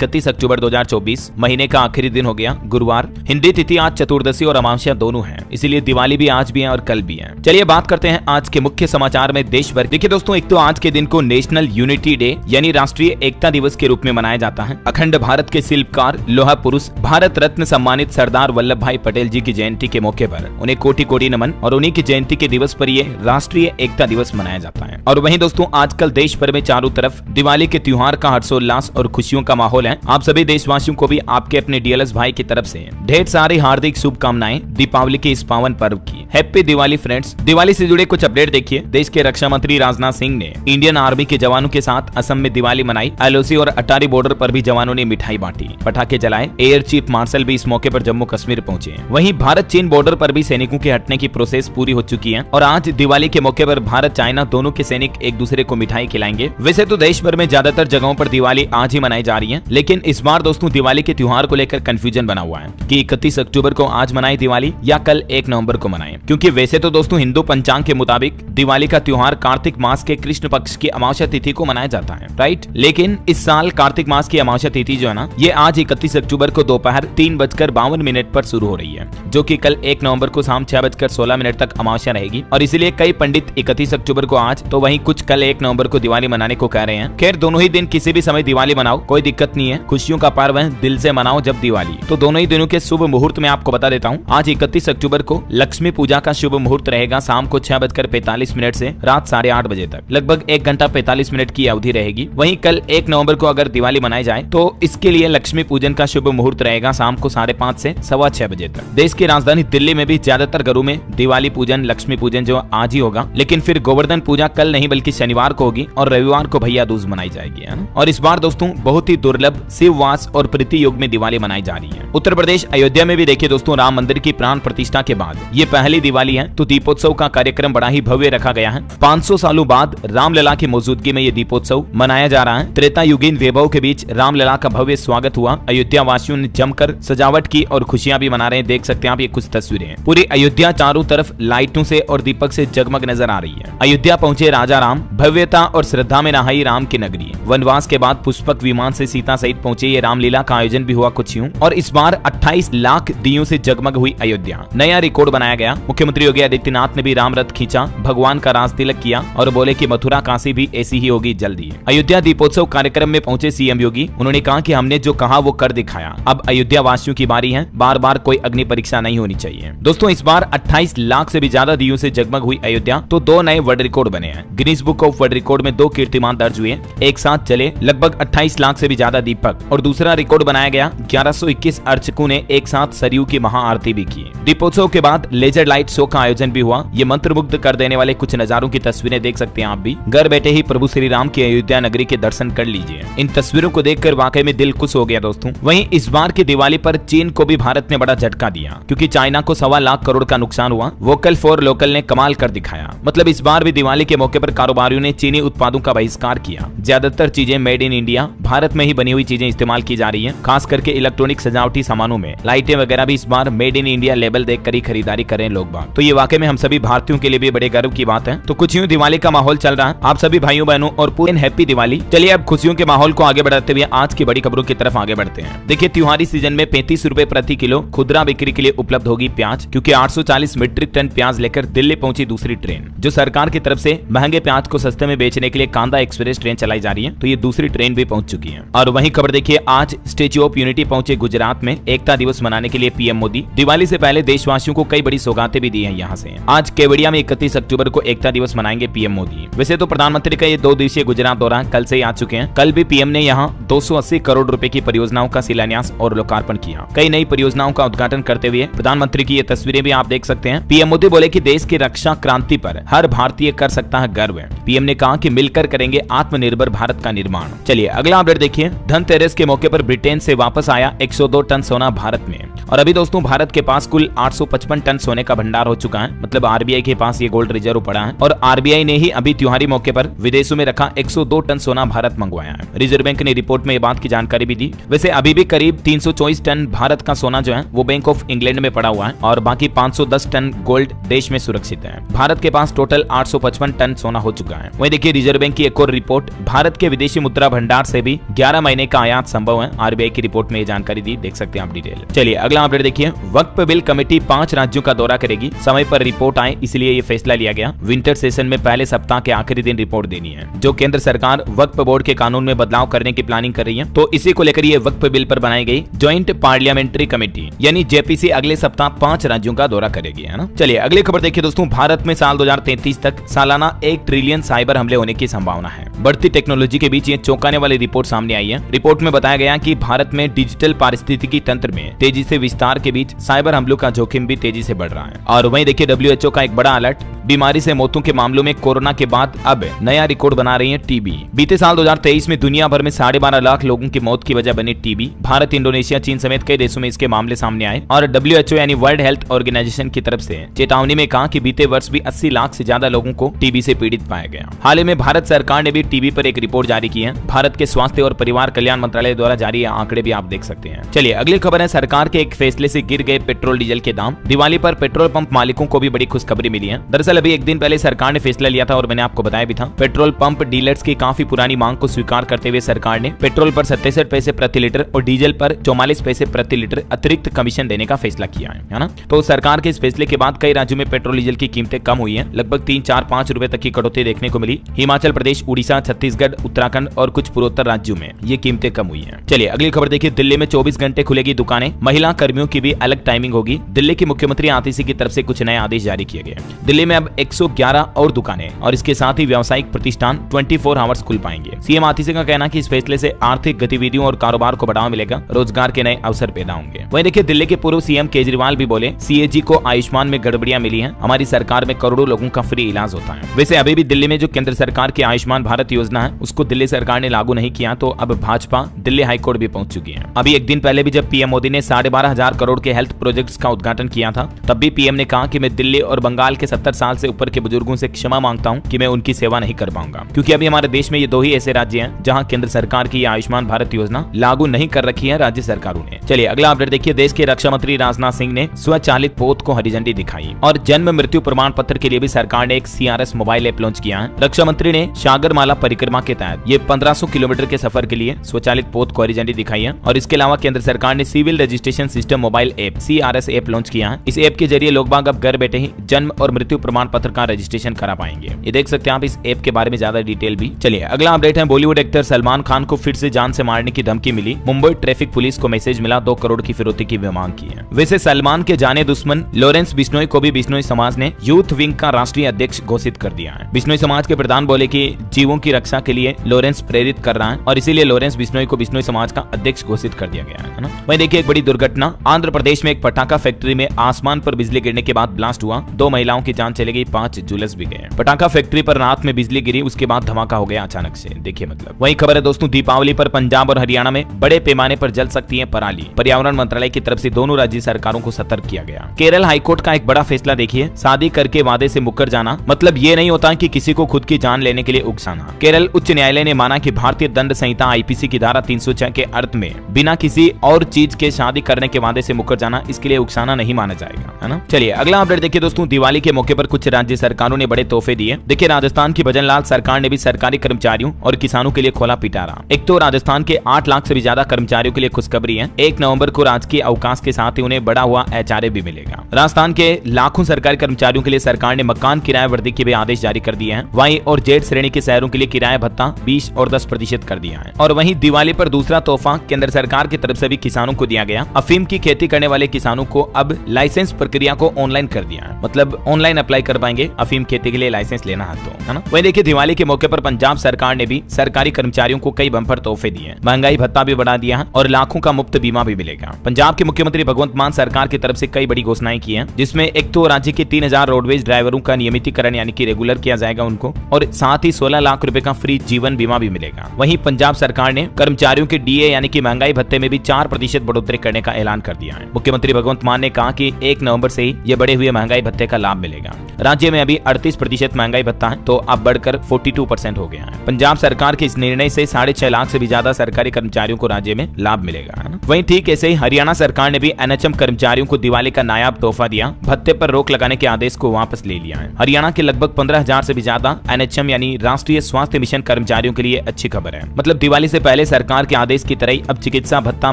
31 अक्टूबर 2024, महीने का आखिरी दिन हो गया गुरुवार। हिंदी तिथि आज चतुर्दशी और अमावस्या दोनों है, इसीलिए दिवाली भी आज भी है और कल भी है। चलिए बात करते हैं आज के मुख्य समाचार में देश भर। देखिए दोस्तों, एक तो आज के दिन को नेशनल यूनिटी डे यानी राष्ट्रीय एकता दिवस के रूप में मनाया जाता है। अखंड भारत के शिल्पकार लोहा पुरुष भारत रत्न सम्मानित सरदार वल्लभ भाई पटेल जी की जयंती के मौके पर उन्हें कोटि कोटि नमन, और उन्हीं की जयंती के दिवस पर ये राष्ट्रीय एकता दिवस मनाया जाता है। और वहीं दोस्तों, आजकल देश भर में चारों तरफ दिवाली के त्योहार का हर्षोल्लास और खुशियों का माहौल है। आप सभी देशवासियों को भी आपके अपने डीएलएस भाई की तरफ से ढेर सारी हार्दिक शुभकामनाएं दीपावली के इस पावन पर्व की। Happy Diwali friends. दिवाली से जुड़े कुछ अपडेट देखिए। देश के रक्षा मंत्री राजनाथ सिंह ने इंडियन आर्मी के जवानों के साथ असम में दिवाली मनाई। एलओसी और अटारी बॉर्डर पर भी जवानों ने मिठाई बांटी, पटाखे जलाए। एयर चीफ मार्शल भी इस मौके पर जम्मू कश्मीर पहुंचे। वहीं भारत चीन बॉर्डर पर भी सैनिकों के हटने की प्रोसेस पूरी हो चुकी है और आज दिवाली के मौके पर भारत चाइना दोनों के सैनिक एक दूसरे को मिठाई खिलाएंगे। वैसे तो देश भर में ज्यादातर जगहों पर दिवाली आज ही मनाई जा रही है, लेकिन इस बार दोस्तों दिवाली के त्योहार को लेकर कंफ्यूजन बना हुआ है कि 31 अक्टूबर को आज मनाए दिवाली या कल 1 नवंबर को मनाएं। क्योंकि वैसे तो दोस्तों हिंदू पंचांग के मुताबिक दिवाली का त्योहार कार्तिक मास के कृष्ण पक्ष की अमावस्या तिथि को मनाया जाता है, राइट। लेकिन इस साल कार्तिक मास की अमावस्या तिथि जो है ना, ये आज 31 अक्टूबर को दोपहर 3:52 पर शुरू हो रही है, जो कि कल 1 नवंबर को शाम 6:16 तक अमावस्या रहेगी। और इसलिए कई पंडित 31 अक्टूबर को आज तो वहीं कुछ कल 1 नवंबर को दिवाली मनाने को कह रहे हैं। खैर, दोनों ही दिन किसी भी समय दिवाली मनाओ, कोई दिक्कत नहीं है। खुशियों का पर्व है, दिल से मनाओ जब दिवाली। तो दोनों ही दिनों के शुभ मुहूर्त में आपको बता देता हूँ। आज 31 अक्टूबर को लक्ष्मी पूजा का शुभ मुहूर्त रहेगा शाम को 6:45 से रात 8:30 बजे तक, लगभग 1 घंटा 45 मिनट की अवधि रहेगी। वहीं कल 1 नवंबर को अगर दिवाली मनाई जाए तो इसके लिए लक्ष्मी पूजन का शुभ मुहूर्त रहेगा शाम को 5:30 से 6:15 बजे तक। देश की राजधानी दिल्ली में भी ज्यादातर घरों में दिवाली पूजन, लक्ष्मी पूजन जो आज ही होगा, लेकिन फिर गोवर्धन पूजा कल नहीं बल्कि शनिवार को होगी और रविवार को भैया दूज मनाई जाएगी, है ना। और इस बार दोस्तों बहुत ही दुर्लभ शिववास और प्रीति योग में दिवाली मनाई जा रही है। उत्तर प्रदेश अयोध्या में भी देखिए दोस्तों, राम मंदिर की प्राण प्रतिष्ठा के बाद ये पहली दिवाली है, तो दीपोत्सव का कार्यक्रम बड़ा ही भव्य रखा गया है। 500 सालों बाद रामलला की मौजूदगी में ये दीपोत्सव मनाया जा रहा है। त्रेता युगीन वैभव के बीच रामलला का भव्य स्वागत हुआ। अयोध्या वासियों ने जमकर सजावट की और खुशियां भी मना रहे हैं। देख सकते हैं आप ये कुछ तस्वीरें। पूरी अयोध्या चारों तरफ लाइटों से और दीपक से जगमग नजर आ रही है। अयोध्या पहुंचे राजा राम, भव्यता और श्रद्धा में नहाई राम की नगरी। वनवास के बाद पुष्पक विमान से सीता सहित पहुंचे। ये रामलीला का आयोजन भी हुआ कुछ यूं, और इस बार 28 लाख दियों से जगमग हुई अयोध्या। नया रिकॉर्ड बनाया गया। मुख्यमंत्री योगी आदित्यनाथ ने भी राम रथ खींचा, भगवान का राज तिलक किया और बोले कि मथुरा काशी भी ऐसी ही होगी जल्दी। अयोध्या दीपोत्सव कार्यक्रम में पहुंचे सीएम योगी। उन्होंने कहा कि हमने जो कहा वो कर दिखाया। अब अयोध्या वासियों की बारी है, बार बार कोई अग्नि परीक्षा नहीं होनी चाहिए। दोस्तों इस बार 28 लाख से भी ज्यादा दियों से जगमग हुई अयोध्या, तो 2 नए वर्ल्ड रिकॉर्ड बने हैं। Guinness book of world record में 2 कीर्तिमान दर्ज हुए। एक साथ चले लगभग 28 लाख से भी ज्यादा दीपक, और दूसरा रिकॉर्ड बनाया गया 1121 अर्चकों ने एक साथ सरयू की महाआरती भी की। दीपोत्सव के बाद लेजर लाइट शो का आयोजन भी हुआ। ये मंत्रमुग्ध कर देने वाले कुछ नजारों की तस्वीरें देख सकते हैं आप भी। घर बैठे ही प्रभु श्री राम की अयोध्या नगरी के दर्शन कर लीजिए। इन तस्वीरों को देखकर वाकई में दिल खुश हो गया दोस्तों। वहीं इस बार की दिवाली पर चीन को भी भारत ने बड़ा झटका दिया, क्योंकि चाइना को 1.25 लाख करोड़ का नुकसान हुआ। वोकल फॉर लोकल ने कमाल कर दिखाया। मतलब इस बार भी दिवाली के मौके पर कारोबारियों ने चीनी उत्पादों का बहिष्कार किया। ज्यादातर चीजें मेड इन इंडिया, भारत में ही बनी हुई चीजें इस्तेमाल की जा रही है। खास करके इलेक्ट्रॉनिक सजावटी सामानों में लाइटें वगैरह भी इस बार मेड इन इंडिया लेबल देखकर ही खरीदारी करें लोग बाग। तो ये वाकई में हम सभी भारतीयों के लिए भी बड़े गर्व की बात है। तो कुछ यूं दिवाली का माहौल चल रहा है। आप सभी भाइयों बहनों और पूरे हैप्पी दिवाली। चलिए अब खुशियों के माहौल को आगे बढ़ाते हुए आज की बड़ी खबरों की तरफ आगे बढ़ते हैं। देखिए, त्योहारी सीजन में 35 रुपए प्रति किलो खुदरा बिक्री के लिए उपलब्ध होगी प्याज, क्योंकि 840 मीट्रिक टन प्याज लेकर दिल्ली पहुंची दूसरी ट्रेन। जो सरकार की तरफ से महंगे प्याज को सस्ते में बेचने के लिए कांदा एक्सप्रेस ट्रेन चलाई जा रही है, तो ये दूसरी ट्रेन भी पहुंच चुकी है। और वहीं खबर देखिए, आज स्टेच्यू ऑफ यूनिटी पहुंचे गुजरात में एकता दिवस मनाने के लिए पीएम मोदी। दिवाली से पहले देशवासियों को कई बड़ी सौगातें भी दी है। यहाँ से आज केवड़िया में 31 अक्टूबर को एकता दिवस मनाएंगे पीएम मोदी। वैसे तो प्रधानमंत्री का ये 2 दिवसीय गुजरात दौरा कल से ही आ चुके हैं। कल भी पीएम ने यहाँ 280 करोड़ रुपए की परियोजनाओं का शिलान्यास और लोकार्पण किया। कई नई परियोजनाओं का उद्घाटन करते हुए प्रधानमंत्री की ये तस्वीरें भी आप देख सकते हैं। पीएम मोदी बोले कि देश की रक्षा क्रांति पर हर भारतीय कर सकता है गर्व। पीएम ने कहा कि मिलकर करेंगे आत्मनिर्भर भारत का निर्माण। चलिए अगला अपडेट देखिए। धनतेरस के मौके पर ब्रिटेन से वापस आया 102 टन सोना भारत में। और अभी दोस्तों भारत के पास कुल 855 टन सोने का भंडार हो चुका है, मतलब आरबीआई के पास ये गोल्ड रिजर्व पड़ा है और आरबीआई ने ही अभी त्योहारी मौके पर विदेशों में रखा 102 टन सोना भारत मंगवाया है। रिजर्व बैंक ने रिपोर्ट में ये बात की जानकारी भी दी। वैसे अभी भी करीब 324 टन भारत का सोना जो है वो बैंक ऑफ इंग्लैंड में पड़ा हुआ है और बाकी 510 टन गोल्ड देश में सुरक्षित है। भारत के पास टोटल 855 टन सोना हो चुका है। वहीं देखिए रिजर्व बैंक की एक और रिपोर्ट, भारत के विदेशी मुद्रा भंडार से भी 11 महीने का आयात संभव है। आरबीआई की रिपोर्ट में ये जानकारी दी, देख सकते हैं आप डिटेल। चलिए अगला अपडेट देखिए, वक्फ बिल कमेटी 5 राज्यों का दौरा करेगी, समय पर रिपोर्ट आए इसलिए ये फैसला लिया गया। विंटर सेशन में पहले सप्ताह के आखिरी दिन रिपोर्ट देनी है। जो केंद्र सरकार वक्फ बोर्ड के कानून में बदलाव करने की प्लानिंग कर रही है, तो इसी को लेकर ये वक्फ बिल पर बनाई गई ज्वाइंट पार्लियामेंट्री कमेटी यानी जेपीसी अगले सप्ताह 5 राज्यों का दौरा करेगी, है ना। चलिए अगली खबर देखिए दोस्तों, भारत में साल 2033 तक सालाना 1 ट्रिलियन साइबर हमले होने की संभावना है। बढ़ती टेक्नोलॉजी के बीच ये चौंकाने वाली रिपोर्ट सामने आई है। रिपोर्ट में बताया गया कि भारत में डिजिटल पारिस्थितिकी तंत्र में तेजी से विस्तार के बीच साइबर हमलों का जोखिम भी तेजी से बढ़ रहा है। और वहीं देखिए डब्ल्यूएचओ का एक बड़ा अलर्ट, बीमारी से मौतों के मामलों में कोरोना के बाद अब नया रिकॉर्ड बना रही है टीबी। बीते साल 2023 में दुनिया भर में 12.5 लाख लोगों की मौत की वजह बनी टीबी। भारत, इंडोनेशिया, चीन समेत कई देशों में इसके मामले सामने आए और डब्ल्यूएचओ यानी वर्ल्ड हेल्थ ऑर्गेनाइजेशन की तरफ से चेतावनी में कहा कि बीते वर्ष भी 80 लाख से ज्यादा लोगों को टीबी से पीड़ित पाया गया। हाल ही में भारत सरकार ने भी टीबी पर एक रिपोर्ट जारी की है। भारत के स्वास्थ्य और परिवार कल्याण मंत्रालय द्वारा जारी आंकड़े भी आप देख सकते हैं। चलिए अगली खबर है, सरकार के एक फैसले से गिर गए पेट्रोल डीजल के दाम। दिवाली पर पेट्रोल पंप मालिकों को भी बड़ी खुशखबरी मिली है। दरअसल अभी एक दिन पहले सरकार ने फैसला लिया था और मैंने आपको बताया भी था, पेट्रोल पंप डीलर्स की काफी पुरानी मांग को स्वीकार करते हुए सरकार ने पेट्रोल पर 67 पैसे प्रति लीटर और डीजल पर 44 पैसे प्रति लीटर अतिरिक्त कमीशन देने का फैसला किया है ना। तो सरकार के इस फैसले के बाद कई राज्यों में पेट्रोल डीजल की कीमतें कम हुई है। लगभग 3, 4, 5 रुपए तक की कटौती देखने को मिली। हिमाचल प्रदेश, उड़ीसा, छत्तीसगढ़, उत्तराखंड और कुछ पूर्वोत्तर राज्यों में ये कीमतें कम हुई है। चलिए अगली खबर देखिए, दिल्ली में 24 घंटे खुलेगी दुकानें, महिला कर्मियों की भी अलग टाइमिंग होगी। दिल्ली की मुख्यमंत्री आतिशी की तरफ से कुछ नए आदेश जारी किए गए। दिल्ली में अब 111 और दुकानें और इसके साथ ही व्यावसायिक प्रतिष्ठान 24 आवर्स खुल पाएंगे। सीएम आतिशी का कहना है कि इस फैसले से आर्थिक गतिविधियों और कारोबार को बढ़ावा मिलेगा, रोजगार के नए अवसर पैदा होंगे। वहीं देखिए दिल्ली के पूर्व सीएम केजरीवाल भी बोले, सीएजी को आयुष्मान में गड़बड़ियां मिली हैं, हमारी सरकार में करोड़ों लोगों का फ्री इलाज होता है। वैसे अभी भी दिल्ली में जो केंद्र सरकार की आयुष्मान भारत योजना है उसको दिल्ली सरकार ने लागू नहीं किया, तो अब भाजपा दिल्ली हाईकोर्ट भी पहुंच चुकी है। अभी एक दिन पहले भी जब पीएम मोदी ने 12,500 करोड़ के हेल्थ प्रोजेक्ट्स का उद्घाटन किया था, तब भी पीएम ने कहा कि मैं दिल्ली और बंगाल के 70 साल से ऊपर के बुजुर्गों से क्षमा मांगता हूं कि मैं उनकी सेवा नहीं कर पाऊंगा, क्योंकि अभी हमारे देश में ये 2 ही ऐसे राज्य हैं जहां केंद्र सरकार की आयुष्मान भारत योजना लागू नहीं कर रखी है राज्य सरकारों ने। चलिए अगला अपडेट देखिए, देश के रक्षा मंत्री राजनाथ सिंह ने स्वचालित पोत को हरी झंडी दिखाई और जन्म मृत्यु प्रमाण पत्र के लिए भी सरकार ने एक CRS मोबाइल ऐप लॉन्च किया है। रक्षा मंत्री ने सागरमाला परिक्रमा के तहत ये 1500 किलोमीटर के सफर के लिए स्वचालित पोत को हरी झंडी दिखाई है और इसके अलावा केंद्र सरकार ने civil registration system mobile app CRS app launch किया है। इस ऐप के जरिए लोग बाग अब घर बैठे ही जन्म और मृत्यु प्रमाण पत्र का रजिस्ट्रेशन करा पाएंगे। ये देख सकते हैं आप इस ऐप के बारे में ज्यादा डिटेल भी। चलिए अगला अपडेट है, बॉलीवुड एक्टर सलमान खान को फिर से जान से मारने की धमकी मिली। मुंबई ट्रैफिक पुलिस को मैसेज मिला, 2 करोड़ की फिरौती की मांग की है। वैसे सलमान के जाने दुश्मन लॉरेंस बिश्नोई को भी बिश्नोई समाज ने यूथ विंग का राष्ट्रीय अध्यक्ष घोषित कर दिया है। बिश्नोई समाज के प्रधान बोले कि जीवों की रक्षा के लिए लॉरेंस प्रेरित कर रहा है और इसीलिए लॉरेंस बिश्नोई को बिश्नोई समाज का अध्यक्ष घोषित कर दिया गया है ना। वहीं देखिए एक बड़ी दुर्घटना, आंध्र प्रदेश में एक पटाखा फैक्ट्री में आसमान पर बिजली गिरने के बाद ब्लास्ट हुआ, 2 महिलाओं की जान चली गई, 5 झुलस भी गए। पटाखा फैक्ट्री पर रात में बिजली गिरी, उसके बाद धमाका हो गया अचानक से, देखिए मतलब। वही खबर है दोस्तों, दीपावली पर पंजाब और हरियाणा में बड़े पैमाने पर जल सकती है पराली। पर्यावरण मंत्रालय की तरफ से दोनों राज्य सरकारों को सतर्क किया गया। केरल हाईकोर्ट का एक बड़ा फैसला देखिए, शादी करके वादे से मुकर जाना मतलब ये नहीं होता कि किसी को खुद की जान लेने के लिए उकसाना। केरल उच्च न्यायालय ने माना कि भारतीय दंड संहिता आईपीसी की धारा 306 के अर्थ में बिना किसी और चीज के शादी करने के वादे से मुकर जाना, इसके लिए उकसाना नहीं माना जाएगा, है ना। चलिए अगला अपडेट देखिए दोस्तों, दिवाली के मौके पर कुछ राज्य सरकारों ने बड़े तोहफे दिए। देखिए राजस्थान की भजनलाल सरकार ने भी सरकारी कर्मचारियों और किसानों के लिए खोला पिटारा। एक तो राजस्थान के 8 लाख से भी ज्यादा कर्मचारियों के लिए खुशखबरी है, 1 नवंबर को राजकीय अवकाश के साथ ही उन्हें बढ़ा हुआ एचआरए भी मिलेगा। राजस्थान के लाखों सरकारी कर्मचारियों के लिए सरकार ने मकान किराया वृद्धि के भी आदेश जारी कर दिए हैं। वाई और जेड श्रेणी के शहरों के लिए किराया भत्ता 20 और 10% कर दिया है। और वहीं दिवाली पर दूसरा तोहफा केंद्र सरकार की तरफ से भी किसानों को दिया गया। अफीम की खेती करने वाले किसानों को अब लाइसेंस प्रक्रिया को ऑनलाइन कर दिया है, मतलब ऑनलाइन अप्लाई कर पाएंगे अफीम खेती के लिए लाइसेंस लेना है तो, है ना। वहीं देखिए दिवाली के मौके पर पंजाब सरकार ने भी सरकारी कर्मचारियों को कई बम्पर तोहफे दिए, महंगाई भत्ता भी बढ़ा दिया है और लाखों का मुफ्त बीमा भी मिलेगा। पंजाब के मुख्यमंत्री भगवंत मान सरकार की तरफ से कई बड़ी घोषणाएं की हैं, जिसमें एक तो राज्य के 3000 रोडवेज ड्राइवरों का नियमितीकरण यानी कि रेगुलर किया जाएगा उनको, और साथ ही 16 लाख रुपए का फ्री जीवन बीमा भी मिलेगा। वहीं पंजाब सरकार ने कर्मचारियों के डीए यानी कि महंगाई भत्ते में भी 4% बढ़ोतरी करने का ऐलान कर दिया है। मुख्यमंत्री भगवंत मान ने कहा कि 1 नवंबर से ही ये बढ़े हुए महंगाई भत्ते का लाभ मिलेगा। राज्य में अभी 38% महंगाई भत्ता है तो अब बढ़कर 42% हो गया है। पंजाब सरकार के इस निर्णय से 6.5 लाख से भी ज्यादा सरकारी कर्मचारियों को राज्य में लाभ मिलेगा, है ना। वहीं ठीक ऐसे ही हरियाणा सरकार ने भी एनएचएम कर्मचारियों को दिवाली का नायाब तोहफा दिया, भत्ते पर रोक लगाने के आदेश को वापस ले लिया है। हरियाणा के लगभग 15,000 से भी ज्यादा एनएचएम यानी राष्ट्रीय स्वास्थ्य मिशन कर्मचारियों के लिए अच्छी खबर है। मतलब दिवाली से पहले सरकार के आदेश की तरह अब चिकित्सा भत्ता,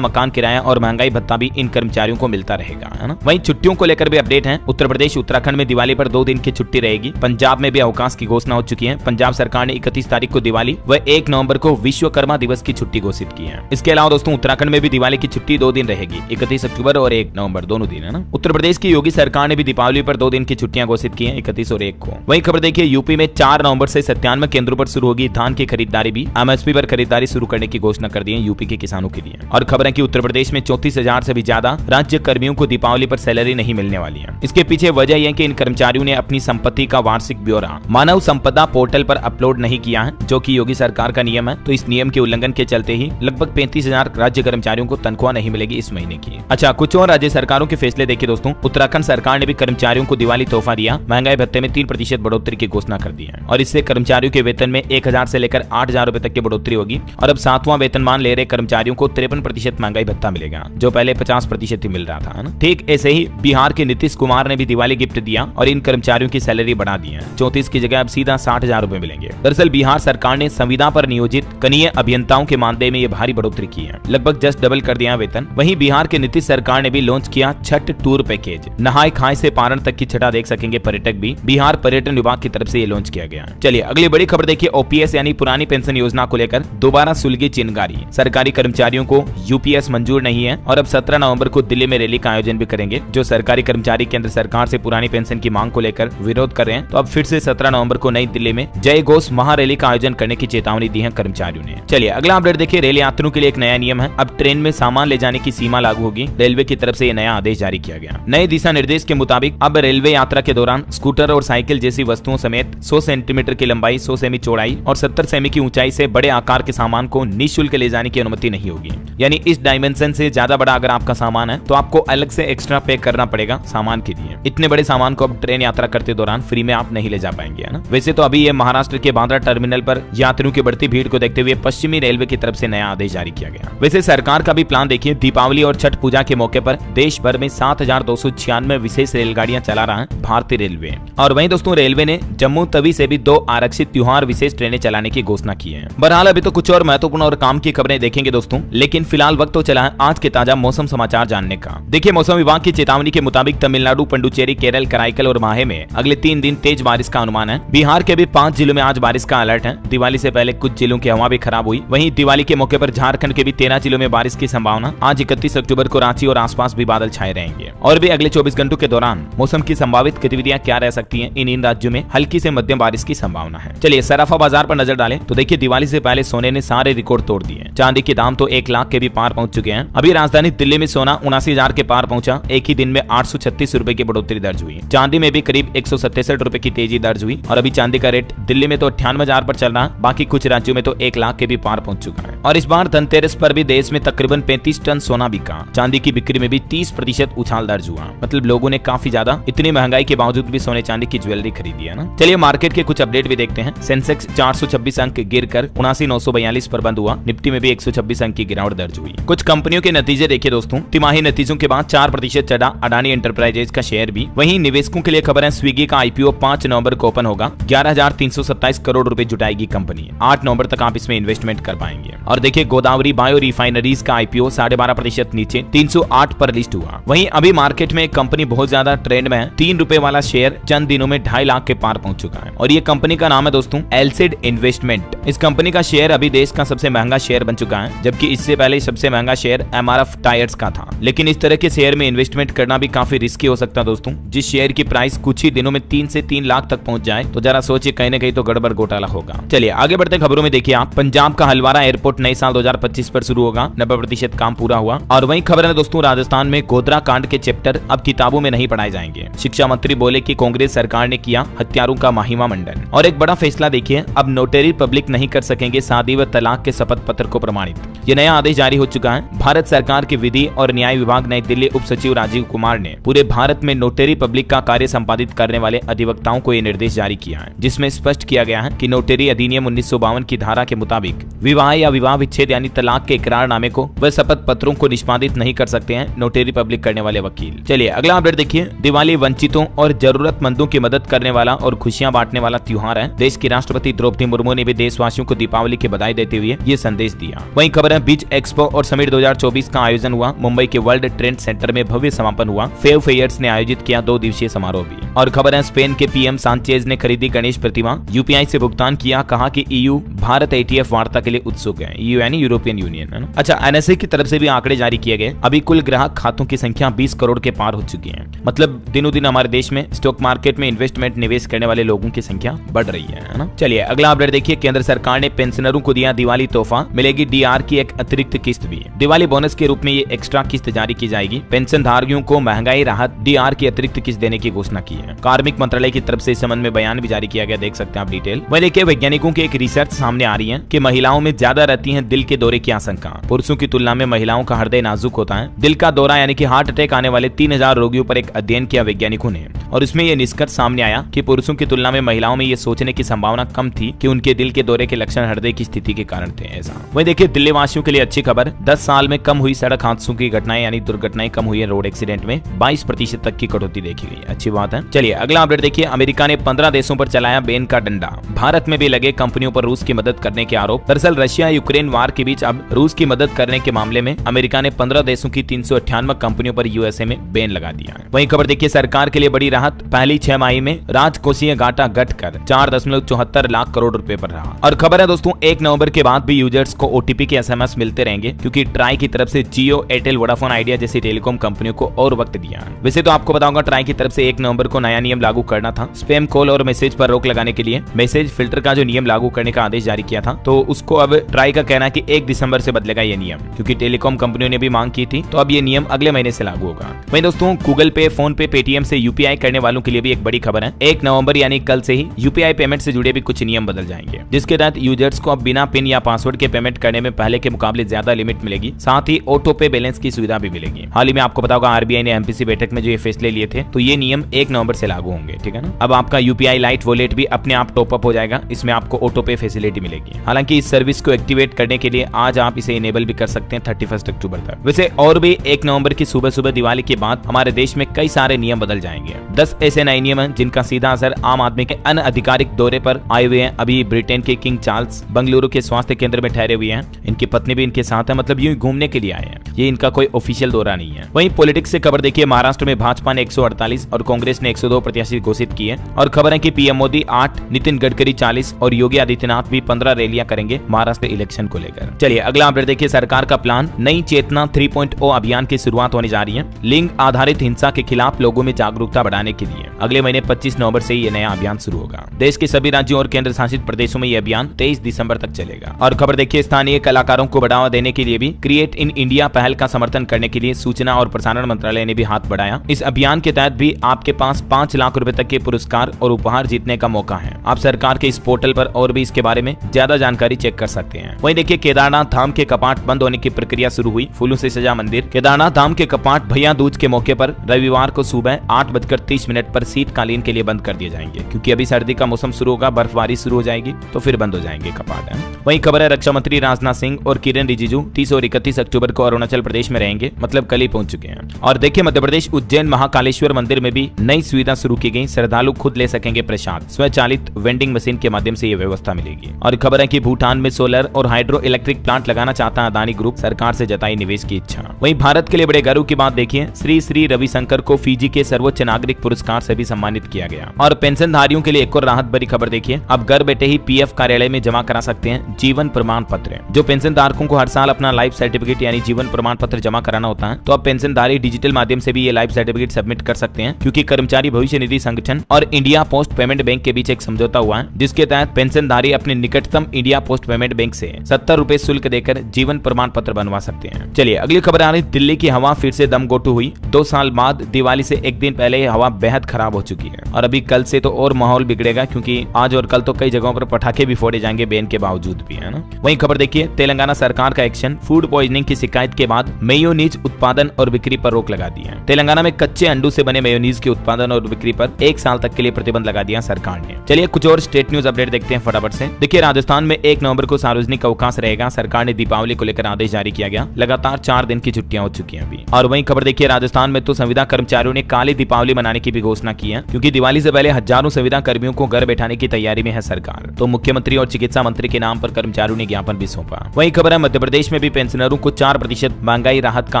मकान किराया और महंगाई भत्ता भी इन कर्मचारियों को मिलता रहेगा, है ना। वहीं छुट्टियों को लेकर भी अपडेट है। उत्तर प्रदेश, उत्तराखंड में दिवाली पर 2 दिन की छुट्टी रहेगी। पंजाब में भी अवकाश की घोषणा हो चुकी है। पंजाब सरकार ने 31 तारीख को दिवाली व 1 नवंबर को विश्वकर्मा दिवस की छुट्टी घोषित की है। इसके अलावा दोस्तों उत्तराखंड में भी दिवाली की छुट्टी 2 दिन रहेगी, 31 अक्टूबर और 1 नवंबर दोनों दिन, है ना। उत्तर प्रदेश की योगी सरकार ने भी दीपावली पर 2 दिन की छुट्टियां घोषित की है, 31 और 1 को। वहीं खबर देखिए यूपी में 4 नवंबर से 97 केंद्रों पर शुरू होगी धान की खरीदारी भी, एमएसपी पर खरीदारी शुरू करने की घोषणा कर दी है यूपी के किसानों के लिए। और खबर है कि उत्तर प्रदेश में 34,000 से भी ज्यादा राज्य कर्मियों को दीपावली पर सैलरी नहीं मिलने वाली है। इसके पीछे वजह यह कि इन कर्मचारियों ने अपनी संपत्ति का वार्षिक ब्यौरा मानव संपदा पोर्टल पर अपलोड नहीं किया है, जो कि योगी सरकार का नियम है। तो इस नियम के उल्लंघन के चलते ही लगभग 35,000 राज्य कर्मचारियों को तनख्वाह नहीं मिलेगी इस महीने की। अच्छा, कुछ और राज्य सरकारों के फैसले देखिए दोस्तों। उत्तराखंड सरकार ने भी कर्मचारियों को दिवाली तोहफा दिया, महंगाई भत्ते में 3% बढ़ोतरी की घोषणा कर दी है और इससे कर्मचारियों के वेतन में 1,000 से लेकर 8,000 रुपए तक की बढ़ोतरी होगी। और अब 7वां वेतनमान ले रहे कर्मचारियों को 53% महंगाई भत्ता मिलेगा, जो पहले 50% ही मिल रहा था, ना। ठीक ऐसे ही बिहार के नीतीश कुमार ने भी दिवाली गिफ्ट दिया और इन कर्मचारियों की सैलरी बढ़ा दी है। 34 की जगह अब सीधा 60,000 रुपए मिलेंगे। दरअसल बिहार सरकार ने संविदा पर नियोजित कनीय अभियंताओं के मानदेय में ये भारी बढ़ोतरी की है, लगभग जस्ट डबल कर दिया वेतन। वहीं बिहार के नीतीश सरकार ने भी लॉन्च किया छठ टूर पैकेज, नहाय खाए से पारण तक की छठा देख सकेंगे पर्यटक भी। बिहार पर्यटन विभाग की तरफ से ये लॉन्च किया गया। चलिए अगली बड़ी खबर देखिए। ओपीएस यानी पुरानी पेंशन योजना को लेकर दोबारा सुलगी चिंगारी। सरकारी कर्मचारियों को यूपीएस मंजूर नहीं है और अब 17 नवंबर को दिल्ली में रैली का आयोजन भी करेंगे। जो सरकारी कर्मचारी केंद्र सरकार से पुरानी पेंशन की मांग को लेकर विरोध कर रहे हैं, तो अब फिर से 17 नवंबर को नई दिल्ली में जय घोष महारैली का आयोजन करने की चेतावनी दी है कर्मचारियों ने। चलिए अगला अपडेट देखिए। रेल यात्रियों के लिए एक नया नियम है, अब ट्रेन में सामान ले जाने की सीमा लागू होगी। रेलवे की तरफ से ये नया आदेश जारी किया गया। नए दिशा निर्देश के मुताबिक अब रेलवे यात्रा के दौरान स्कूटर और साइकिल जैसी वस्तुओं समेत 100 सेंटीमीटर की लंबाई, 100 सेमी चौड़ाई और 70 सेमी की ऊंचाई से बड़े आकार के सामान को निःशुल्क ले जाने की अनुमति नहीं होगी। यानी इस डायमेंशन से ज्यादा बड़ा अगर आपका सामान है तो आपको अलग से एक्स्ट्रा पे करना पड़ेगा सामान के लिए। इतने बड़े सामान को अब ट्रेन यात्रा करते दौरान फ्री में आप नहीं ले जा पाएंगे, है ना। वैसे तो अभी ये महाराष्ट्र के बांद्रा टर्मिनल पर यात्रियों की बढ़ती भीड़ को देखते हुए पश्चिमी रेलवे की तरफ से नया आदेश जारी किया गया। वैसे सरकार का भी प्लान देखिए। दीपावली और छठ पूजा के मौके पर देश भर में 7,296 विशेष रेलगाड़ियां चला रहा है भारतीय रेलवे। और वहीं दोस्तों रेलवे ने जम्मू तवी से भी 2 आरक्षित त्योहार विशेष ट्रेनें चलाने की घोषणा की है। बहरहाल अभी तो कुछ और महत्वपूर्ण और काम की खबरें देखेंगे दोस्तों, लेकिन फिलहाल वक्त तो चला है आज के ताजा मौसम समाचार जानने का। देखिए मौसम विभाग की चेतावनी के मुताबिक तमिलनाडु, पुडुचेरी, केरल, कराईकल और माहे में अगले 3 दिन तेज बारिश का अनुमान है। बिहार के भी 5 जिलों में आज बारिश का अलर्ट है। दिवाली से पहले कुछ जिलों की हवा भी खराब हुई। वहीं दिवाली के मौके पर झारखंड के भी 13 जिलों में बारिश की संभावना। आज 31 अक्टूबर को रांची और आसपास भी बादल छाए रहेंगे। और भी अगले 24 घंटों के दौरान मौसम की संभावित गतिविधियां क्या रह सकती हैं, इन राज्यों में हल्की से मध्यम बारिश की संभावना है। चलिए सराफा बाजार पर नजर डालें तो देखिए दिवाली से पहले सोने ने सारे रिकॉर्ड तोड़ दिए। चांदी के दाम तो 1 लाख के भी पार पहुंच चुके हैं। अभी राजधानी दिल्ली में सोना 79,000 के पार पहुंचा। एक ही दिन में 836 रुपए की बढ़ोतरी दर्ज हुई। चांदी में भी करीब 167 रुपए की तेजी दर्ज हुई और अभी चांदी का रेट दिल्ली में तो 98,000 पर चल रहा है, बाकी कुछ राज्यों में तो 1 लाख के भी पार पहुंच चुका है। और इस बार धनतेरस पर भी देश में तकरीबन 35 टन सोना बिका। चांदी की बिक्री में भी 30% उछाल दर्ज हुआ। मतलब लोगों ने काफी ज्यादा इतनी महंगाई के बावजूद भी सोने चांदी की ज्वेलरी खरीदी है ना। चलिए मार्केट के कुछ अपडेट भी देखते हैं। सेंसेक्स 426 अंक गिरकर 79,942 पर बंद हुआ। निफ्टी में भी 126 अंक की गिरावट दर्ज हुई। कुछ कंपनियों के नतीजे देखिए दोस्तों। तिमाही नतीजों के बाद 4% चढ़ा अडानी एंटरप्राइजेज का शेयर भी। वहीं निवेशकों के लिए खबर है स्विगी का आईपीओ 5 नवंबर को ओपन होगा। 11,327 करोड़ रुपए जुटाएगी कंपनी। 8 नवंबर तक आप इसमें इन्वेस्टमेंट कर पाएंगे। और देखिए गोदावरी बायो रिफाइनरीज का आईपीओ 12.5% नीचे 308 पर लिस्ट हुआ। वहीं अभी मार्केट में एक कंपनी बहुत ज्यादा ट्रेंड में है। 3 रुपए वाला शेयर चंद दिनों में 2.5 लाख के पार पहुंच चुका है और ये कंपनी का नाम है दोस्तों एलसिड इन्वेस्टमेंट। इस कंपनी का शेयर अभी देश का सबसे महंगा शेयर बन चुका है, जबकि इससे पहले सबसे महंगा शेयर एमआरएफ टायर्स का था। लेकिन इस तरह के शेयर में इन्वेस्टमेंट करना भी काफी रिस्की हो सकता है दोस्तों। जिस शेयर की प्राइस कुछ ही ही दिनों में 3 से 3 लाख तक पहुंच जाए तो जरा सोचिए कहीं न कहीं तो गड़बड़ घोटाला होगा। चलिए आगे बढ़ते खबरों में। देखिए आप, पंजाब का हलवारा एयरपोर्ट नए साल 2025 पर शुरू होगा, 90% काम पूरा हुआ। और वहीं खबर है दोस्तों, राजस्थान में गोधरा कांड के चैप्टर अब किताबों में नहीं पढ़ाए जाएंगे। शिक्षा मंत्री बोले कि कांग्रेस सरकार ने किया हत्यारों का महिमा मंडन। और एक बड़ा फैसला देखिए, अब नोटरी पब्लिक नहीं कर सकेंगे शादी व तलाक के शपथ पत्र को प्रमाणित। ये नया आदेश जारी हो चुका है। भारत सरकार के विधि और न्याय विभाग नई दिल्ली उप सचिव राजीव कुमार ने पूरे भारत में नोटरी पब्लिक का कार्य संपादित करने वाले अधिवक्ताओं को ये निर्देश जारी किया है, जिसमें स्पष्ट किया गया है कि नोटरी अधिनियम 1952 की धारा के मुताबिक विवाह या विवाह विच्छेद यानी तलाक के इकरारनामे को व शपथ पत्रों को निष्पादित नहीं कर सकते हैं नोटरी पब्लिक करने वाले वकील। चलिए अगला अपडेट देखिए। दिवाली वंचितों और जरूरतमंदों की मदद करने वाला और खुशियां बांटने वाला त्योहार है। देश की राष्ट्रपति द्रौपदी मुर्मू ने भी देशवासियों को दीपावली की बधाई देते हुए ये संदेश दिया। वहीं खबर है, बीच एक्सपो और समिट 2024 का आयोजन हुआ। मुंबई के वर्ल्ड ट्रेड सेंटर में भव्य समापन हुआ। फेव फेयर्स ने आयोजित किया 2 दिवसीय समारोह भी। और खबर है, स्पेन के पीएम सांचेज ने खरीदी गणेश प्रतिमा, यूपीआई से भुगतान किया। कहा कि ईयू भारत एटीएफ वार्ता के लिए उत्सुक है। ईयू यानी यूरोपियन यूनियन है ना। अच्छा, एनएसए की तरफ से भी आंकड़े जारी किए गए। अभी कुल ग्राहक खातों की संख्या 20 करोड़ के पार हो चुकी है। मतलब दिनों दिन हमारे देश में स्टॉक मार्केट में इन्वेस्टमेंट निवेश करने वाले लोगों की संख्या बढ़ रही है ना। चलिए अगला अपडेट देखिए। केंद्र सरकार ने पेंशनरों को दिया दिवाली तोहफा, मिलेगी डीआर की एक अतिरिक्त किस्त भी। दिवाली बोनस के रूप में ये एक्स्ट्रा किस्त जारी की जाएगी। पेंशन धारकों को महंगाई राहत डीआर की अतिरिक्त किस्त देने की घोषणा की है। कार्मिक मंत्रालय की तरफ से इस संबंध में बयान भी जारी किया गया, देख सकते हैं आप डिटेल। वहीं देखिए, वैज्ञानिकों की एक रिसर्च सामने आ रही है कि महिलाओं में ज्यादा रहती है दिल के दौरे की आशंका। पुरुषों की तुलना में महिलाओं का हृदय नाजुक होता है। दिल का दौरा यानी कि हार्ट अटैक आने वाले 3000 रोगियों पर एक अध्ययन किया वैज्ञानिकों ने, और इसमें यह निष्कर्ष सामने आया कि पुरुषों की तुलना में महिलाओं में ये सोचने की संभावना कम थी कि उनके दिल के दौरे के लक्षण हृदय की स्थिति के कारण थे। ऐसा वही देखिए, दिल्ली वासियों के लिए अच्छी खबर, 10 साल में कम हुई सड़क हादसों की घटनाएं यानी दुर्घटनाएं कम हुई है। रोड एक्सीडेंट में 22% तक की कटौती देखी गई, अच्छी बात है। चलिए अगला अपडेट देखिए। अमेरिका ने 15 देशों पर चलाया बैन का डंडा। भारत में भी लगे कंपनियों पर रूस की मदद करने के आरोप। दरअसल रशिया यूक्रेन वार के बीच अब रूस की मदद करने के मामले में अमेरिका ने 15 देशों की 398 कंपनियों पर यूएसए में बैन लगा दिया है। वहीं खबर देखिए, सरकार के लिए बड़ी राहत, पहली 6 माही में राजकोषीय घाटा घटकर 4.74 लाख करोड़ रुपए पर रहा। और खबर है दोस्तों, 1 नवंबर के बाद भी यूजर्स को ओटीपी के एसएमएस मिलते रहेंगे, क्योंकि ट्राई की तरफ से जियो, एयरटेल, वोडाफोन आइडिया जैसी टेलीकॉम कंपनियों को और वक्त दिया है। वैसे तो आपको बताऊंगा, ट्राई की तरफ से 1 नवंबर को नया नियम लागू करना था। स्पैम कॉल और मैसेज पर रोक लगाने के लिए मैसेज फिल्टर का जो नियम लागू करने का आदेश जारी किया था, तो उसको अब ट्राई का कहना है कि 1 दिसंबर से बदलेगा ये नियम, क्योंकि टेलीकॉम कंपनियों ने भी मांग की थी। तो अब ये नियम अगले महीने से लागू होगा। वहीं दोस्तों, गूगल पे, फोन पे, पेटीएम से यूपीआई करने वालों के लिए भी एक बड़ी खबर है। 1 नवंबर यानी कल से ही यूपीआई पेमेंट से जुड़े भी कुछ नियम बदल जाएंगे, जिसके तहत यूजर्स को अब बिना पिन या पासवर्ड के पेमेंट करने में पहले के मुकाबले ज्यादा लिमिट मिलेगी। साथ ही ऑटो पे बैलेंस की सुविधा भी मिलेगी। हाल ही में आपको पता होगा, आरबीआई ने एमपीसी बैठक में जो ये फैसले लिए थे, तो ये नियम 1 नवंबर से लागू होंगे, ठीक है ना। अब आपका यूपीआई लाइट वॉलेट भी अपने आप टॉप अप हो जाएगा। इसमें आपको ऑटो पे फैसिलिटी मिलेगी। हालांकि इस सर्विस को एक्टिवेट करने के लिए आज आप इसे इनेबल भी कर सकते हैं 31 अक्टूबर तक। वैसे और भी 1 नवंबर की सुबह सुबह दिवाली के बाद हमारे देश में कई सारे नियम बदल जाएंगे। 10 ऐसे नए नियम हैं जिनका सीधा असर आम आदमी के अनधिकारिक दौरे पर आए हुए हैं। अभी ब्रिटेन के किंग चार्ल्स बेंगलुरु के स्वास्थ्य केंद्र में ठहरे हुए हैं। इनकी पत्नी भी इनके साथ है, मतलब यूं घूमने के लिए आए हैं। ये इनका कोई ऑफिशियल दौरा नहीं है। वहीं पॉलिटिक्स से खबर देखिए, महाराष्ट्र में भाजपा ने 148 और कांग्रेस ने 102 प्रत्याशी घोषित किए। और खबर है कि पीएम मोदी 8, नितिन गडकरी 40 और योगी आदित्यनाथ भी 15 रैलियां करेंगे महाराष्ट्र इलेक्शन को लेकर। चलिए अगला अपडेट देखिए। सरकार का प्लान, नई चेतना 3.0 अभियान की शुरुआत होने जा रही है। लिंग आधारित हिंसा के खिलाफ लोगों में जागरूकता बढ़ाने के लिए अगले महीने 25 नवंबर से ये नया अभियान शुरू होगा। देश के सभी राज्यों और केंद्र शासित प्रदेशों में ये अभियान 23 दिसंबर तक चलेगा। और खबर देखिए, स्थानीय कलाकारों को बढ़ावा देने के लिए भी क्रिएट इन इंडिया पहल का समर्थन करने के लिए सूचना और प्रसारण मंत्रालय ने भी हाथ बढ़ाया। इस अभियान के तहत भी आपके पास 5 लाख रुपए तक के पुरस्कार और उपहार जीतने का मौका है। आप सरकार के इस पोर्टल पर और भी इसके बारे में ज्यादा जानकारी चेक कर सकते हैं। वहीं देखिए, केदारनाथ धाम के कपाट बंद होने की प्रक्रिया शुरू हुई। फूलों से सजा मंदिर। केदारनाथ धाम के कपाट भैया दूज के मौके पर रविवार को सुबह 8:30 पर शीतकालीन के लिए बंद कर दिए जाएंगे, क्योंकि अभी सर्दी का मौसम शुरू होगा, बर्फबारी शुरू हो जाएगी, तो फिर बंद हो जाएंगे कपाट। वहीं खबर है, रक्षा मंत्री राजनाथ सिंह और किरेन रिजिजू 30 और 31 अक्टूबर को अरुणाचल प्रदेश में रहेंगे, मतलब कल ही पहुंच चुके हैं। और देखिए, मध्य प्रदेश उज्जैन महाकालेश्वर मंदिर में भी नई सुविधा शुरू की गई। श्रद्धालु खुद ले सकेंगे प्रसाद। स्वचालित वेंडिंग मशीन के माध्यम से ये व्यवस्था मिलेगी। और खबर है कि भूटान में सोलर और हाइड्रो इलेक्ट्रिक प्लांट लगाना चाहता है अदानी ग्रुप, सरकार से जताई निवेश की इच्छा। वहीं भारत के लिए बड़े गर्व की बात देखिए, श्री श्री रविशंकर को फिजी के सर्वोच्च नागरिक पुरस्कार से भी सम्मानित किया गया। और पेंशनधारियों के लिए एक और राहत भरी खबर देखिए, अब घर बैठे ही पीएफ कार्यालय में जमा करा सकते हैं जीवन प्रमाण पत्र। जो पेंशन धारकों को हर साल अपना लाइफ सर्टिफिकेट यानी जीवन प्रमाण पत्र जमा कराना होता है, तो अब पेंशनधारी डिजिटल माध्यम से भी ये लाइफ सर्टिफिकेट सबमिट कर सकते हैं, क्योंकि कर्मचारी भविष्य निधि संगठन और इंडिया पोस्ट पेमेंट बैंक के बीच एक समझौता हुआ है, जिसके तहत पेंशनधारी अपने निकटतम इंडिया पोस्ट पेमेंट बैंक से 70 रुपए शुल्क देकर जीवन प्रमाण पत्र बनवा सकते हैं। चलिए अगली खबर आ रही, दिल्ली की हवा फिर से दम घोटू हुई। 2 साल बाद दिवाली से एक दिन पहले हवा बेहद खराब हो चुकी है और अभी कल से तो और माहौल बिगड़ेगा, क्योंकि आज और कल तो कई जगहों पर पटाखे भी फोड़े जाएंगे बैन के बावजूद भी, है ना। वहीं खबर देखिए, तेलंगाना सरकार का एक्शन, फूड पॉइजनिंग की शिकायत के बाद मेयोनीज उत्पादन और बिक्री पर रोक लगा दी है। तेलंगाना में कच्चे अंडों से बने मेयोनीज के उत्पादन और बिक्री पर 1 साल तक के लिए प्रतिबंध लगा दिया सरकार ने। चलिए कुछ और स्टेट न्यूज अपडेट देखते हैं फटाफट से। देखिए राजस्थान में 1 नवंबर को सार्वजनिक अवकाश रहेगा। सरकार ने दीपावली को लेकर आदेश जारी किया गया। लगातार 4 दिन की छुट्टियां हो चुकी हैं अभी। और वहीं खबर देखिए, राजस्थान में तो संविदा कर्मचारियों ने काली दीपावली मनाने की भी घोषणा की है, क्योंकि दिवाली से पहले हजारों संविदा कर्मियों को घर बैठाने की तैयारी में है सरकार। तो मुख्यमंत्री और चिकित्सा मंत्री के नाम पर कर्मचारियों ने ज्ञापन भी सौंपा। वहीं खबर है, मध्य प्रदेश में भी पेंशनरों को 4% महंगाई राहत का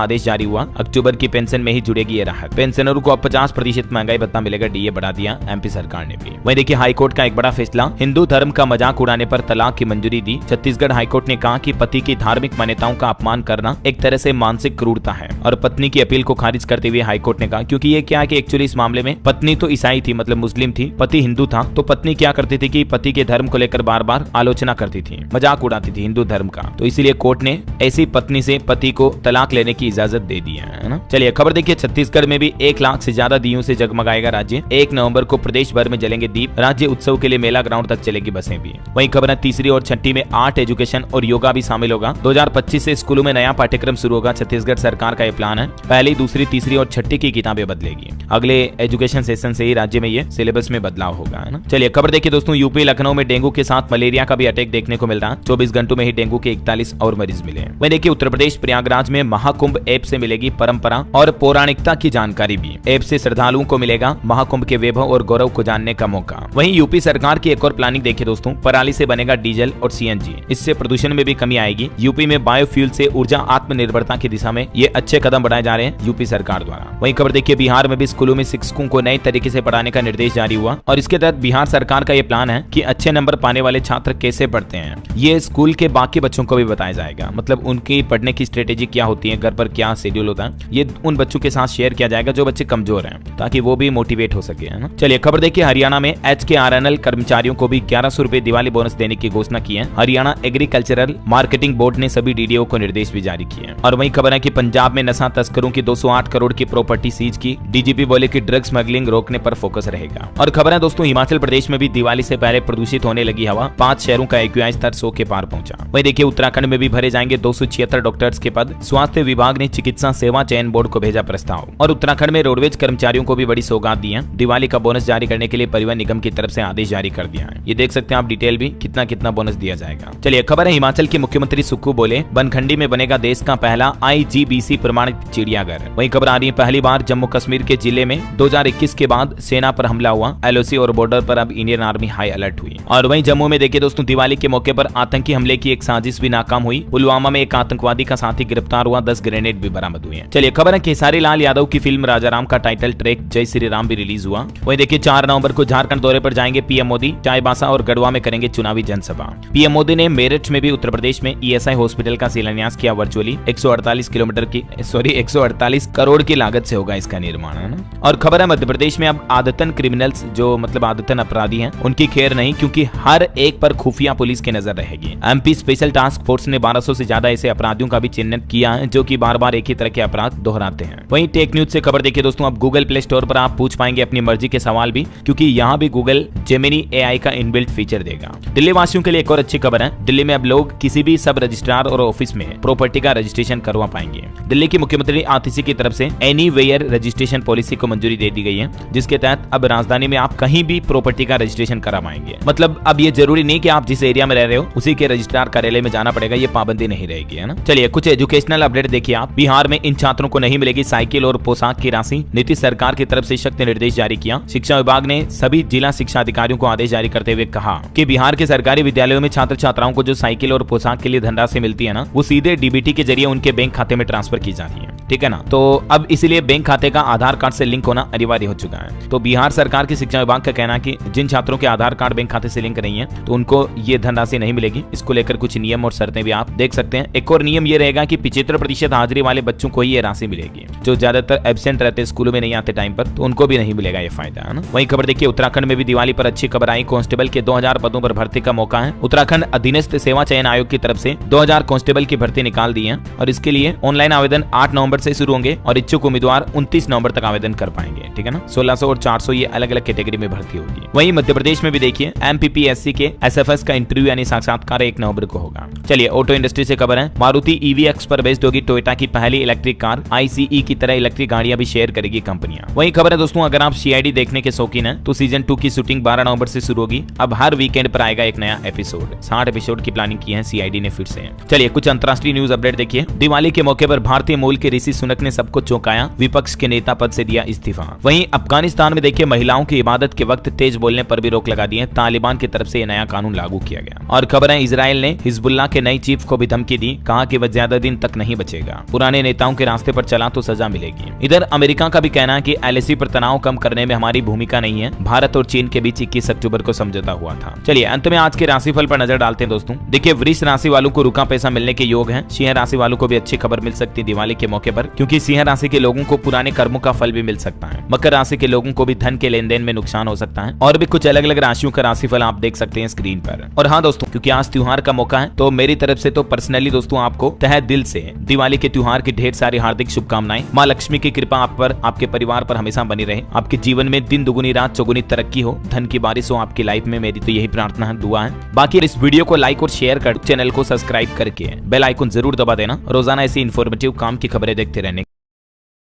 आदेश जारी हुआ। अक्टूबर की पेंशन में ही जुड़ेगी ये राहत। पेंशनरों को अब 50% महंगाई भत्ता मिलेगा, डीए बढ़ा दिया एमपी सरकार ने भी। वहीं देखिए हाईकोर्ट का एक बड़ा फैसला, हिंदू धर्म का मजाक उड़ाने पर तलाक की मंजूरी दी। छत्तीसगढ़ हाईकोर्ट ने कहा कि पति की धार्मिक मान्यताओं का अपमान करना एक तरह से मानसिक क्रूरता है, और पत्नी की अपील को खारिज करते हुए हाईकोर्ट ने कहा, क्योंकि ये क्या है कि एक्चुअली इस मामले में पत्नी तो ईसाई थी, मतलब मुस्लिम थी, पति हिंदू था, तो पत्नी क्या करती थी कि पति के धर्म को लेकर बार बार आलोचना करती थी, मजाक उड़ाती थी हिंदू धर्म का। तो इसीलिए कोर्ट ने ऐसी पत्नी से पति को तलाक लेने की इजाजत दे दी है ना। चलिए खबर देखिए, छत्तीसगढ़ में भी 1 लाख से ज्यादा दियों से जगमगाएगा राज्य। 1 नवंबर को प्रदेश भर में जलेंगे दीप। राज्य उत्सव के लिए मेला ग्राउंड तक चलेगी बसें भी। वहीं खबर है, तीसरी और छठी में आर्ट, एजुकेशन और योगा भी शामिल होगा। 2025 से स्कूलों में नया पाठ्यक्रम शुरू होगा। छत्तीसगढ़ सरकार का ये प्लान है। पहली, दूसरी, तीसरी और छठी की किताबें बदलेगी। अगले एजुकेशन सेशन से ही राज्य में ये सिलेबस में बदलाव होगा, है ना। चलिए खबर देखिए दोस्तों, यूपी लखनऊ में डेंगू के साथ मलेरिया का भी अटैक देखने को मिल रहा है। 24 घंटों में ही डेंगू के 41 और मरीज मिले। वहीं देखिए उत्तर प्रदेश प्रयागराज में महाकुंभ ऐप से मिलेगी परंपरा और पौराणिकता की जानकारी भी। ऐप से श्रद्धालुओं को मिलेगा महाकुंभ के वैभव और गौरव को जानने का मौका। वहीं यूपी सरकार की एक और प्लानिंग देखिए दोस्तों, पराली से बनेगा डीजल और सीएनजी। इससे प्रदूषण में भी कमी आएगी। यूपी में बायोफ्यूल से ऊर्जा आत्मनिर्भरता की दिशा में ये अच्छे कदम बढ़ाए जा रहे हैं यूपी सरकार द्वारा। वहीं खबर देखिए, बिहार में भी स्कूलों में शिक्षकों को नए तरीके से पढ़ाने का निर्देश जारी हुआ, और इसके तहत बिहार सरकार का ये प्लान है कि अच्छे नंबर पाने वाले छात्र कैसे पढ़ते हैं, ये स्कूल के बाकी बच्चों को भी बताया जाएगा। मतलब उनकी पढ़ने की स्ट्रेटेजी क्या होती है, घर पर क्या शेड्यूल होता है, ये उन बच्चों के साथ शेयर किया जाएगा जो बच्चे कमजोर हैं, ताकि वो भी मोटिवेट हो सके, है ना। चलिए खबर देखिए, हरियाणा में HKRNL कर्मचारियों को भी 1100 रुपए दिवाली बोनस देने की घोषणा की है। हरियाणा एग्रीकल्चरल मार्केटिंग बोर्ड ने सभी डीडीओ को निर्देश भी जारी किए हैं। और वहीं खबर है कि पंजाब में नशा तस्करों की 208 करोड़ की प्रॉपर्टी सीज की। डीजीपी बोले कि ड्रग स्मगलिंग रोकने पर फोकस रहेगा। और खबर है दोस्तों, हिमाचल प्रदेश में भी दिवाली से पहले प्रदूषित होने लगी हवा। 5 शहरों का AQI स्तर 100 के पार पहुंचा। वहीं देखिए उत्तराखंड में भी भरे जाएंगे 276 डॉक्टर्स के पद। स्वास्थ्य विभाग ने चिकित्सा सेवा चयन बोर्ड को भेजा प्रस्ताव। और उत्तराखंड में रोडवेज कर्मचारियों को भी बड़ी सौगात दी है। दिवाली का बोनस जारी करने के लिए परिवहन निगम की तरफ से आदेश जारी कर दिया है। ये देख सकते हैं आप डिटेल भी, कितना कितना बोनस दिया जाएगा। चलिए खबर है, हिमाचल के मुख्यमंत्री सुक्खू बोले बनखंडी में बनेगा देश का पहला IGBC प्रमाणित चिड़ियाघर। वहीं खबर आ रही है, पहली बार जम्मू कश्मीर के जिले में 2021 के बाद सेना पर हमला हुआ। LOC और बॉर्डर पर अब इंडियन आर्मी हाई अलर्ट हुई। और वहीं जम्मू में देखिए दोस्तों, दिवाली के मौके पर आतंकी हमले की एक साजिश भी नाकाम हुई। पुलवामा में एक आतंकवादी का साथी गिरफ्तार हुआ। 10 ग्रेनेड भी बरामद हुए। चलिए खबर है, खेसारी लाल यादव की फिल्म राजाराम का टाइटल ट्रैक जय श्री राम भी रिलीज हुआ। वहीं देखिए 4 नवंबर को झारखंड दौरे पर जाएंगे पीएम मोदी। चाईबासा और गढ़वा में करेंगे चुनावी जनसभा। पीएम मोदी ने मेरठ में भी उत्तर प्रदेश में ESI हॉस्पिटल का शिलान्यास किया वर्चुअली। 148 करोड़ की लागत से होगा इसका निर्माण, है ना। और खबर है, मध्य प्रदेश में अब आदतन क्रिमिनल्स, जो मतलब आदतन अपराधी हैं, उनकी खैर नहीं, क्योंकि हर एक पर खुफिया पुलिस की नजर रहेगी। MP स्पेशल टास्क फोर्स ने 1200 से ज्यादा ऐसे अपराधियों का भी चिन्हित किया है, जो कि बार बार एक ही तरह के अपराध दोहराते हैं। वहीं टेक न्यूज से खबर देखिए दोस्तों, अब गूगल प्ले स्टोर पर आप पूछ पाएंगे अपनी मर्जी के सवाल भी, क्योंकि यहाँ भी गूगल जेमिनी AI का इनबिल्ट फीचर देगा। दिल्ली वासियों के लिए एक और अच्छी खबर है, दिल्ली में अब लोग किसी भी सब रजिस्ट्रार और ऑफिस में प्रॉपर्टी का रजिस्ट्रेशन करवा पाएंगे। दिल्ली की मुख्यमंत्री आतिशी की तरफ से एनीवेयर रजिस्ट्रेशन पॉलिसी को मंजूरी दे दी गई है, जिसके तहत अब राजधानी में आप कहीं भी प्रॉपर्टी का रजिस्ट्रेशन करा पाएंगे। मतलब अब ये जरूरी नहीं कि आप जिस एरिया में रह रहे हो उसी के रजिस्ट्रार कार्यालय में जाना पड़ेगा, ये पाबंदी नहीं रहेगी, है ना। चलिए कुछ एजुकेशनल अपडेट देखिए आप। बिहार में इन छात्रों को नहीं मिलेगी साइकिल और पोशाक की राशि। नीतीश सरकार की तरफ से सख्त निर्देश जारी किया। शिक्षा विभाग ने सभी जिला शिक्षा अधिकारियों को आदेश जारी करते हुए कहा कि बिहार के सरकारी विद्यालयों में छात्र छात्राओं को जो साइकिल और पोशाक के लिए धनराशि मिलती है ना, वो सीधे DBT के जरिए उनके बैंक खाते में ट्रांसफर की जाती है। ठीक है ना। तो अब इसीलिए बैंक खाते का आधार कार्ड से लिंक होना अनिवार्य हो चुका है। तो बिहार सरकार की शिक्षा विभाग का कहना है कि जिन छात्रों के आधार कार्ड बैंक खाते से लिंक नहीं है तो उनको ये धनराशि नहीं मिलेगी। इसको लेकर कुछ नियम और शर्तें भी आप देख सकते हैं। एक और नियम ये रहेगा कि 75% हाजिरी वाले बच्चों को ही ये राशि मिलेगी। जो ज्यादातर एब्सेंट रहते हैं, स्कूलों में नहीं आते टाइम पर, तो उनको भी नहीं मिलेगा ये फायदा, है ना। वहीं खबर देखिए, उत्तराखंड में भी दिवाली पर अच्छी खबर आई। कांस्टेबल के 2000 पदों पर भर्ती का मौका है। उत्तराखंड अधीनस्थ सेवा चयन आयोग की तरफ से 2000 कांस्टेबल की भर्ती निकाल दी है और इसके लिए ऑनलाइन आवेदन 8 नवंबर से शुरू होंगे और इच्छुक उम्मीदवार 29 नवंबर तक आवेदन कर पाएंगे, ठीक है ना। 1600 और 400 ये अलग अलग कैटेगरी में भर्ती होगी। वहीं मध्य प्रदेश में भी देखिए, MPPSC के SFS का इंटरव्यू यानी साक्षात्कार 1 नवंबर को होगा। चलिए ऑटो इंडस्ट्री से खबर है। मारुति EVX पर बेस्ड होगी टोयोटा की पहली इलेक्ट्रिक कार। ICE की तरह इलेक्ट्रिक गाड़ियां भी शेयर करेगी कंपनियां। वहीं खबर है दोस्तों, अगर आप CID देखने के शौकीन हैं तो सीजन 2 की शूटिंग 12 नवंबर से शुरू होगी। अब हर वीकेंड पर आएगा एक नया एपिसोड। 60 एपिसोड की प्लानिंग की है CID ने फिर से। चलिए कुछ अंतरराष्ट्रीय न्यूज अपडेट देखिए। दिवाली के मौके पर भारतीय मूल के ऋषि सुनक ने सबको चौंकाया, विपक्ष के नेता पद से दिया इस्तीफा। वहीं अफगानिस्तान में देखिए, महिलाओं की इबादत के वक्त तेज बोलने पर भी रोक लगा दी है। तालिबान की तरफ से यह नया कानून लागू किया गया। और खबर है, इजराइल ने हिजबुल्लाह के नए चीफ को भी धमकी दी, कहा कि वह ज्यादा दिन तक नहीं बचेगा। पुराने नेताओं के रास्ते पर चला तो सजा मिलेगी। इधर अमेरिका का भी कहना है कि LAC पर तनाव कम करने में हमारी भूमिका नहीं है। भारत और चीन के बीच 21 अक्टूबर को समझौता हुआ था। चलिए अंत में आज के राशिफल पर नजर डालते हैं दोस्तों। देखिए, वृष राशि वालों को रुका पैसा मिलने के योग है। सिंह राशि वालों को भी अच्छी खबर मिल सकती है दिवाली के मौके पर, क्योंकि सिंह राशि के लोगों को पुराने कर्मों का फल भी मिल सकता है। मकर राशि के लोगों को भी धन के लेन देन में नुकसान हो सकता है। और भी कुछ अलग अलग राशियों का राशिफल आप देख सकते हैं स्क्रीन पर। और हाँ दोस्तों, क्योंकि आज त्योहार का मौका है तो मेरी तरफ से तो पर्सनली दोस्तों आपको तहे दिल से दिवाली के त्योहार की ढेर सारी हार्दिक शुभकामनाएं। माँ लक्ष्मी की कृपा आप पर, आपके परिवार पर हमेशा बनी रहे। आपके जीवन में दिन दुगुनी रात चौगुनी तरक्की हो, धन की बारिश हो आपकी लाइफ में। मेरी तो यही प्रार्थना है, दुआ है। बाकी इस वीडियो को लाइक और शेयर कर, चैनल को सब्सक्राइब करके बेल आइकन जरूर दबा देना। रोजाना ऐसी इन्फॉर्मेटिव काम की खबरें देखते रहने